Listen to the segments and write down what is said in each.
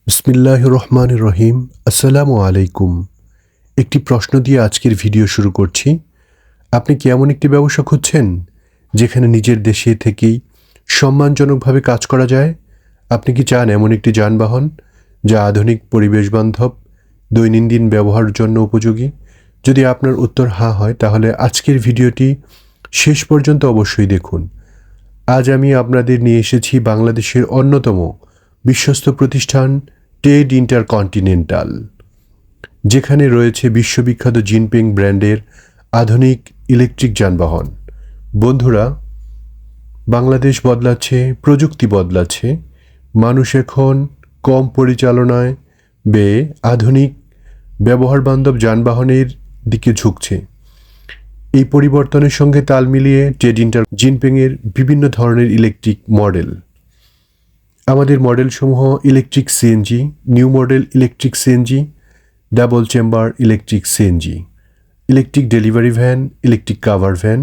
বিসমিল্লাহির রহমানির রহিম। আসসালামু আলাইকুম। একটি প্রশ্ন দিয়ে আজকের ভিডিও শুরু করছি। আপনি কি এমন একটি ব্যবসা খুঁজছেন যেখানে নিজের দেশে থেকেই সম্মানজনকভাবে কাজ করা যায়? আপনি কি চান এমন একটি যানবাহন যা আধুনিক, পরিবেশ বান্ধব, দৈনন্দিন ব্যবহারের জন্য উপযোগী? যদি আপনার উত্তর হ্যাঁ হয়, তাহলে আজকের ভিডিওটি শেষ পর্যন্ত অবশ্যই দেখুন। আজ আমি আপনাদের নিয়ে এসেছি বাংলাদেশের অন্যতম বিশ্বস্ত প্রতিষ্ঠান টেড ইন্টারকন্টিনেন্টাল, যেখানে রয়েছে বিশ্ববিখ্যাত জিনপিং ব্র্যান্ডের আধুনিক ইলেকট্রিক যানবাহন। বন্ধুরা, বাংলাদেশ বদলাচ্ছে, প্রযুক্তি বদলাচ্ছে, মানুষ এখন কম পরিচালনায় ব্যয়ে আধুনিক ব্যবহার বান্ধব যানবাহনের দিকে ঝুঁকছে। এই পরিবর্তনের সঙ্গে তাল মিলিয়ে টেড জিনপিংয়ের বিভিন্ন ধরনের ইলেকট্রিক মডেল। আমাদের মডেলসমূহ electric CNG, new model electric CNG, double chamber electric CNG, electric delivery van, electric cover van,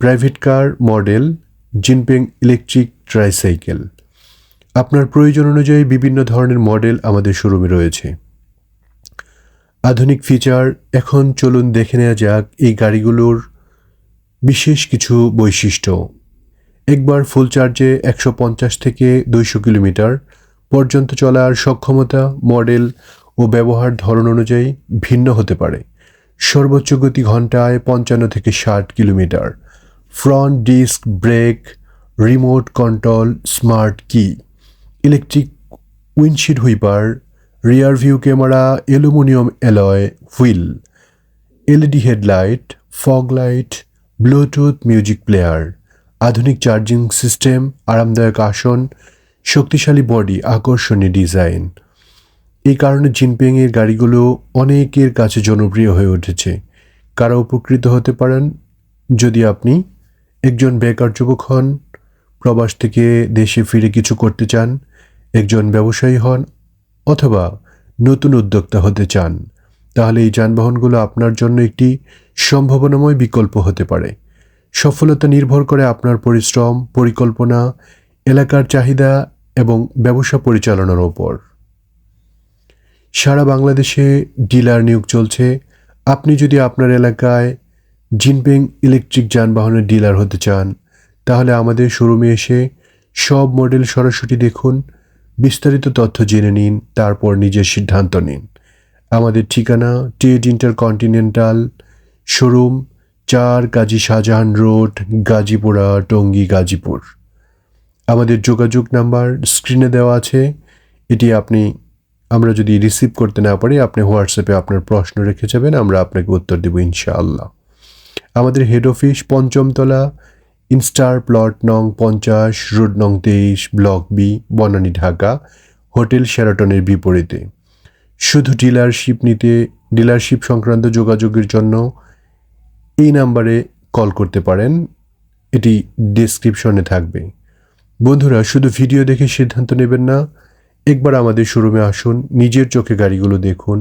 private car model, Jinping electric tricycle. আপনার প্রয়োজন অনুযায়ী বিভিন্ন ধরনের মডেল আমাদের শোরুমে রয়েছে। আধুনিক ফিচার। এখন চলুন দেখে নেওয়া যাক এই গাড়িগুলোর বিশেষ কিছু বৈশিষ্ট্য। একবার ফুল চার্জে 150 থেকে 200 কিলোমিটার পর্যন্ত চলার সক্ষমতা মডেল ও ব্যবহার ধরন অনুযায়ী ভিন্ন হতে পারে। সর্বোচ্চ গতি ঘন্টায় 55 থেকে 60 kilometre. Front disc brake, remote control, smart key, electric windshield wiper, rear view camera, aluminium alloy wheel, LED headlight, fog light, Bluetooth music player, আধুনিক চার্জিং সিস্টেম, আরামদায়ক আসন, শক্তিশালী বডি, আকর্ষণীয় ডিজাইন। এই কারণে জিনপিংয়ের গাড়িগুলো অনেকের কাছে জনপ্রিয় হয়ে উঠেছে। কারা উপকৃত হতে পারেন? যদি আপনি একজন বেকার যুবক হন, প্রবাস থেকে দেশে ফিরে কিছু করতে চান, একজন ব্যবসায়ী হন, অথবা নতুন উদ্যোক্তা হতে চান, তাহলে এই যানবাহনগুলো আপনার জন্য একটি সম্ভাবনাময় বিকল্প হতে পারে। সফলতা নির্ভর করে আপনার পরিশ্রম, পরিকল্পনা, এলাকার চাহিদা এবং ব্যবসা পরিচালনার ওপর। সারা বাংলাদেশে ডিলার নিয়োগ চলছে। আপনি যদি আপনার এলাকায় জিনপিং ইলেকট্রিক যানবাহনের ডিলার হতে চান, তাহলে আমাদের শোরুমে এসে সব মডেল সরাসরি দেখুন, বিস্তারিত তথ্য জেনে নিন, তারপর নিজের সিদ্ধান্ত নিন। আমাদের ঠিকানা টেড ইন্টারকন্টিনেন্টাল শোরুম, 4 কাজী শাহজাহান রোড, গাজীপুরা, টঙ্গী, গাজীপুর। আমাদের যোগাযোগ নাম্বার স্ক্রিনে দেওয়া আছে। এটি আমরা যদি রিসিভ করতে না পারি, আপনি হোয়াটসঅ্যাপে আপনার প্রশ্ন রেখে যাবেন, আমরা আপনাকে উত্তর দেব ইনশাআল্লাহ। আমাদের হেড অফিস পঞ্চমতলা, ইনস্টার প্লট নং 50, রোড নং 23, block B, Banani, Dhaka, hotel শেরাটনের বিপরীতে। শুধু ডিলারশিপ সংক্রান্ত যোগাযোগের জন্য এই নাম্বারে কল করতে পারেন, এটি ডেসক্রিপশনে থাকবে। বন্ধুরা, শুধু ভিডিও দেখে সিদ্ধান্ত নেবেন না, একবার আমাদের শোরুমে আসুন, নিজের চোখে গাড়িগুলো দেখুন,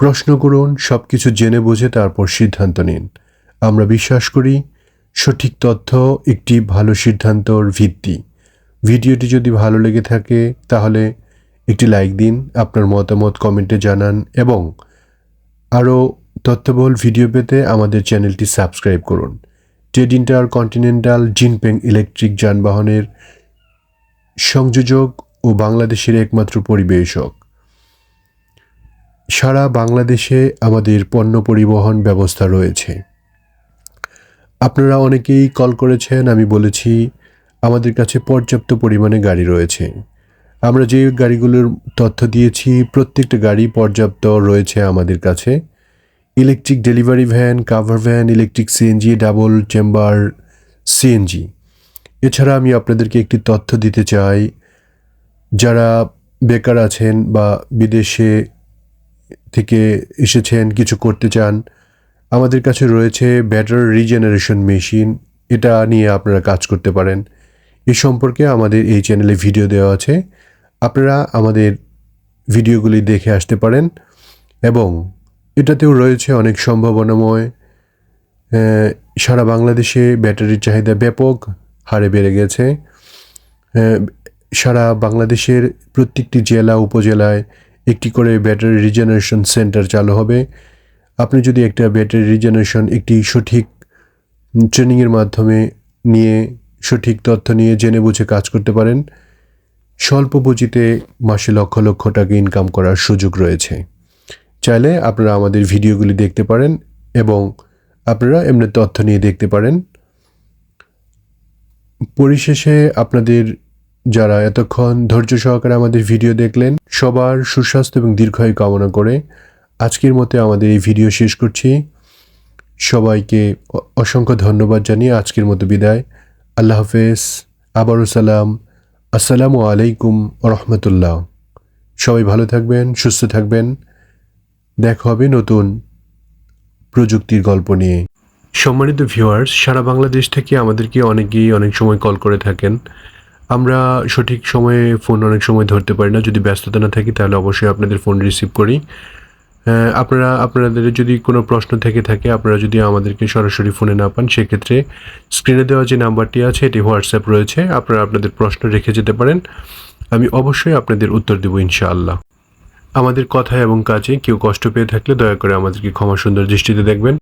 প্রশ্ন করুন, সব কিছু জেনে বুঝে তারপর সিদ্ধান্ত নিন। আমরা বিশ্বাস করি সঠিক তথ্য একটি ভালো সিদ্ধান্তর ভিত্তি। ভিডিওটি যদি ভালো লেগে থাকে তাহলে একটি লাইক দিন, আপনার মতামত কমেন্টে জানান এবং আরও তথ্যবহুল ভিডিও পেতে আমাদের চ্যানেলটি সাবস্ক্রাইব করুন। টেড ইন্টারকন্টিনেন্টাল জিনপিং ইলেকট্রিক যানবাহনের সংযোজক ও বাংলাদেশের একমাত্র পরিবেশক। সারা বাংলাদেশে আমাদের পণ্য পরিবহন ব্যবস্থা রয়েছে। আপনারা অনেকেই কল করেছেন, আমি বলেছি আমাদের কাছে পর্যাপ্ত পরিমাণে গাড়ি রয়েছে। আমরা যে গাড়িগুলোর তথ্য দিয়েছি প্রত্যেকটা গাড়ি পর্যাপ্ত রয়েছে আমাদের কাছে। Electric delivery van, cover van, electric CNG, double chamber CNG. এছাড়া আমি আপনাদেরকে একটি তথ্য দিতে চাই, যারা বেকার আছেন বা বিদেশে থেকে এসেছেন, কিছু করতে চান, আমাদের কাছে রয়েছে ব্যাটারি রিজেনারেশন মেশিন। এটা নিয়ে আপনারা কাজ করতে পারেন। এ সম্পর্কে আমাদের এই চ্যানেলে ভিডিও দেওয়া আছে, আপনারা আমাদের ভিডিওগুলি দেখে আসতে পারেন। এবং এটাতেও রয়েছে অনেক সম্ভাবনাময়। সারা বাংলাদেশে ব্যাটারির চাহিদা ব্যাপক হারে বেড়ে গেছে। সারা বাংলাদেশের প্রত্যেকটি জেলা উপজেলায় একটি করে ব্যাটারি রিজেনারেশন সেন্টার চালু হবে। আপনি যদি একটা ব্যাটারি রিজেনারেশন একটি সঠিক ট্রেনিংয়ের মাধ্যমে নিয়ে সঠিক তথ্য নিয়ে জেনে বুঝে কাজ করতে পারেন, স্বল্প পুঁজিতে মাসে লক্ষ লক্ষ টাকা ইনকাম করার সুযোগ রয়েছে। চাইলে আপনারা আমাদের ভিডিওগুলি দেখতে পারেন এবং আপনারা এমনি তথ্য নিয়ে দেখতে পারেন। পরিশেষে আপনাদের যারা এতক্ষণ ধৈর্য সহকারে আমাদের ভিডিও দেখলেন, সবার সুস্বাস্থ্য এবং দীর্ঘায়ু কামনা করে আজকের মতো আমাদের এই ভিডিও শেষ করছি। সবাইকে অসংখ্য ধন্যবাদ জানিয়ে আজকের মতো বিদায়। আল্লাহ হাফেজ। আবারও সালাম। আসসালামু আলাইকুম রহমতুল্লাহ। সবাই ভালো থাকবেন, সুস্থ থাকবেন। দেখা হবে নতুন প্রযুক্তির গল্প নিয়ে। সম্মানিত ভিউয়ার্স, সারা বাংলাদেশ থেকে আমাদেরকে অনেকেই অনেক সময় কল করে থাকেন। আমরা সঠিক সময়ে ফোন অনেক সময় ধরতে পারি না। যদি ব্যস্ততা না থাকি তাহলে অবশ্যই আপনাদের ফোন রিসিভ করি। আপনাদের যদি কোনো প্রশ্ন থেকে থাকে, আপনারা যদি আমাদেরকে সরাসরি ফোনে না পান, সেক্ষেত্রে স্ক্রিনে দেওয়া যে নাম্বারটি আছে এটি হোয়াটসঅ্যাপ রয়েছে, আপনারা আপনাদের প্রশ্ন রেখে যেতে পারেন। আমি অবশ্যই আপনাদের উত্তর দেব ইনশাআল্লাহ। আমাদের কথা এবং কাজে কেউ কষ্ট পেয়ে থাকলে দয়া করে আমাদেরকে ক্ষমা সুন্দর দৃষ্টিতে দেখবেন।